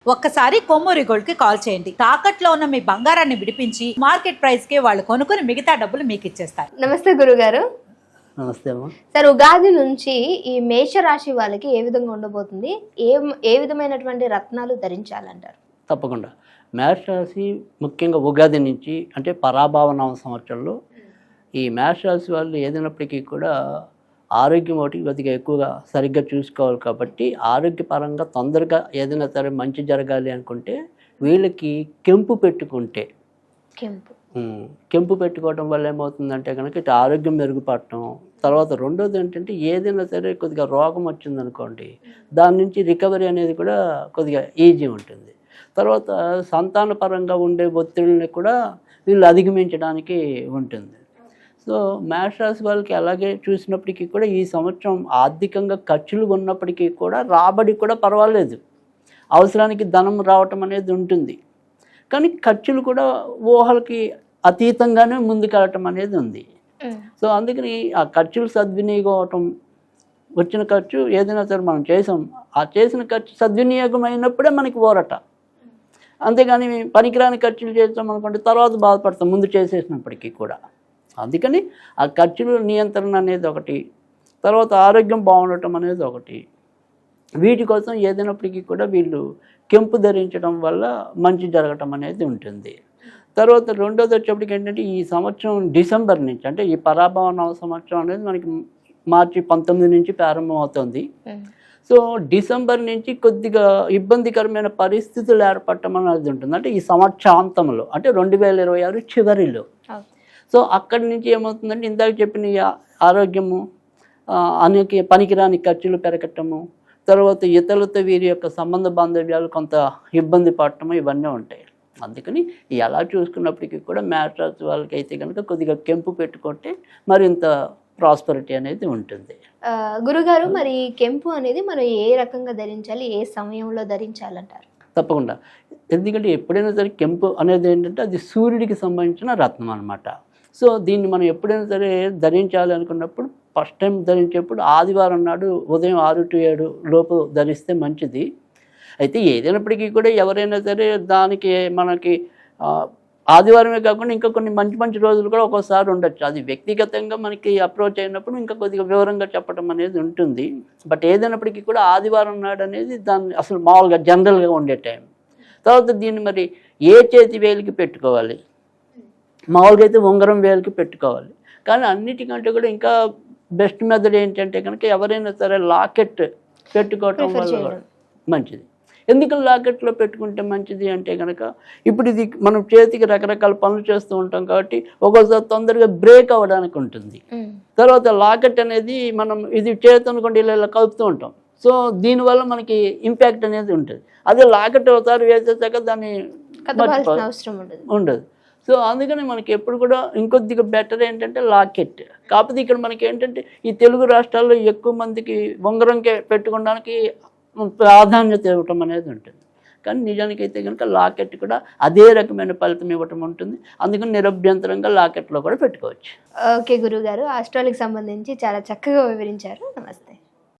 ఒక్కసారి కొమ్మూరి గోల్డ్ కి కాల్ చేయండి. తాకట్లో ఉన్న మీ బంగారాన్ని విడిపించి మార్కెట్ ప్రైస్ కి వాళ్ళు కొనుక్కుని మిగతా డబ్బులు మీకు ఇచ్చేస్తారు. నమస్తే గురుగారు. నమస్తే అమ్మా. సార్, ఉగాది నుంచి ఈ మేషరాశి వాళ్ళకి ఏ విధంగా ఉండబోతుంది? ఏ విధమైనటువంటి రత్నాలు ధరించాలంటారు? తప్పకుండా మేషరాశి ముఖ్యంగా ఉగాది నుంచి అంటే పరాభవ నవ సంవత్సరంలో ఈ మేషరాశి వాళ్ళు ఏదైనప్పటికీ కూడా ఆరోగ్యం ఒకటి కొద్దిగా ఎక్కువగా సరిగ్గా చూసుకోవాలి. కాబట్టి ఆరోగ్యపరంగా తొందరగా ఏదైనా సరే మంచి జరగాలి అనుకుంటే వీళ్ళకి కెంపు పెట్టుకుంటే కెంపు పెట్టుకోవడం వల్ల ఏమవుతుందంటే కనుక ఇటు ఆరోగ్యం మెరుగుపడటం, తర్వాత రెండోది ఏంటంటే ఏదైనా సరే కొద్దిగా రోగం వచ్చిందనుకోండి దాని నుంచి రికవరీ అనేది కూడా కొద్దిగా ఈజీ ఉంటుంది. తర్వాత సంతానపరంగా ఉండే ఒత్తిడిని కూడా వీళ్ళు అధిగమించడానికి ఉంటుంది. సో మేషరాశి వాళ్ళకి అలాగే చూసినప్పటికీ కూడా ఈ సంవత్సరం ఆర్థికంగా ఖర్చులు ఉన్నప్పటికీ కూడా రాబడి కూడా పర్వాలేదు, అవసరానికి ధనం రావటం అనేది ఉంటుంది. కానీ ఖర్చులు కూడా ఊహలకి అతీతంగానే ముందుకెళ్ళటం అనేది ఉంది. సో అందుకని ఆ ఖర్చులు సద్వినియోగం అవటం, వచ్చిన ఖర్చు ఏదైనా సరే మనం చేసాం, ఆ చేసిన ఖర్చు సద్వినియోగం అయినప్పుడే మనకి ఊరట. అంతేగాని పనికిరాని ఖర్చులు చేస్తాం అనుకోండి తర్వాత బాధపడతాం ముందు చేసేసినప్పటికీ కూడా. అందుకని ఆ ఖర్చుల నియంత్రణ అనేది ఒకటి, తర్వాత ఆరోగ్యం బాగుండటం అనేది ఒకటి. వీటి కోసం ఏదైనప్పటికీ కూడా వీళ్ళు కెంపు ధరించడం వల్ల మంచి జరగటం అనేది ఉంటుంది. తర్వాత రెండోది వచ్చేప్పటికి ఏంటంటే ఈ సంవత్సరం డిసెంబర్ నుంచి అంటే ఈ పరాభవ నవ సంవత్సరం అనేది మనకి మార్చి 19 నుంచి ప్రారంభమవుతుంది. సో డిసెంబర్ నుంచి కొద్దిగా ఇబ్బందికరమైన పరిస్థితులు ఏర్పడటం అనేది ఉంటుంది. అంటే ఈ సంవత్సరాంతంలో అంటే 2026 చివరిలో. సో అక్కడి నుంచి ఏమవుతుందంటే ఇందాక చెప్పిన ఆరోగ్యము, అనేక పనికిరాని ఖర్చులు పెరగటము, తర్వాత ఇతరులతో వీరి యొక్క సంబంధ బాంధవ్యాలు కొంత ఇబ్బంది పడటము ఇవన్నీ ఉంటాయి. అందుకని ఎలా చూసుకున్నప్పటికీ కూడా మేషరాశి వాళ్ళకి అయితే కనుక కొద్దిగా కెంపు పెట్టుకుంటే మరింత ప్రాస్పరిటీ అనేది ఉంటుంది. గురుగారు, మరి కెంపు అనేది మనం ఏ రకంగా ధరించాలి, ఏ సమయంలో ధరించాలంటారు? తప్పకుండా, ఎందుకంటే ఎప్పుడైనా సరే కెంపు అనేది ఏంటంటే అది సూర్యుడికి సంబంధించిన రత్నం అనమాట. సో దీన్ని మనం ఎప్పుడైనా సరే ధరించాలి అనుకున్నప్పుడు ఫస్ట్ టైం ధరించేప్పుడు ఆదివారం నాడు ఉదయం 6 to 7 లోపు ధరిస్తే మంచిది. అయితే ఏదైనప్పటికీ కూడా ఎవరైనా సరే దానికి మనకి ఆదివారమే కాకుండా ఇంకా కొన్ని మంచి మంచి రోజులు కూడా ఒక్కోసారి ఉండొచ్చు. అది వ్యక్తిగతంగా మనకి అప్రోచ్ అయినప్పుడు ఇంకా కొద్దిగా వివరంగా చెప్పడం అనేది ఉంటుంది. బట్ ఏదైనప్పటికీ కూడా ఆదివారం నాడు అనేది దాన్ని అసలు మామూలుగా జనరల్గా ఉండే టైం. తర్వాత దీన్ని మరి ఏ చేతి వేలికి పెట్టుకోవాలి, మామూలుగా అయితే ఉంగరం వేలికి పెట్టుకోవాలి. కానీ అన్నిటికంటే కూడా ఇంకా బెస్ట్ మెథడ్ ఏంటంటే కనుక ఎవరైనా సరే లాకెట్ పెట్టుకోవటం వల్ల మంచిది. ఎందుకని లాకెట్లో పెట్టుకుంటే మంచిది అంటే కనుక ఇప్పుడు ఇది మనం చేతికి రకరకాల పనులు చేస్తూ ఉంటాం కాబట్టి ఒక్కోసారి తొందరగా బ్రేక్ అవ్వడానికి ఉంటుంది. తర్వాత లాకెట్ అనేది మనం ఇది చేతి అనుకోండి ఇలా కలుపుతూ ఉంటాం. సో దీనివల్ల మనకి ఇంపాక్ట్ అనేది ఉంటుంది. అదే లాకెట్ ఒకసారి వేసేసాక దాన్ని అవసరం ఉండదు. సో అందుకని మనకి ఎప్పుడు కూడా ఇంకొద్దిగా బెటర్ ఏంటంటే లాకెట్. కాకపోతే ఇక్కడ మనకి ఏంటంటే ఈ తెలుగు రాష్ట్రాల్లో ఎక్కువ మందికి ఉంగరంకే పెట్టుకోవడానికి ప్రాధాన్యత ఇవ్వటం అనేది ఉంటుంది. కానీ నిజానికి అయితే కనుక లాకెట్ కూడా అదే రకమైన ఫలితం ఇవ్వటం ఉంటుంది. అందుకని నిరభ్యంతరంగా లాకెట్లో కూడా పెట్టుకోవచ్చు. ఓకే గురుగారు, ఆస్ట్రాలజీకి సంబంధించి చాలా చక్కగా వివరించారు. నమస్తే.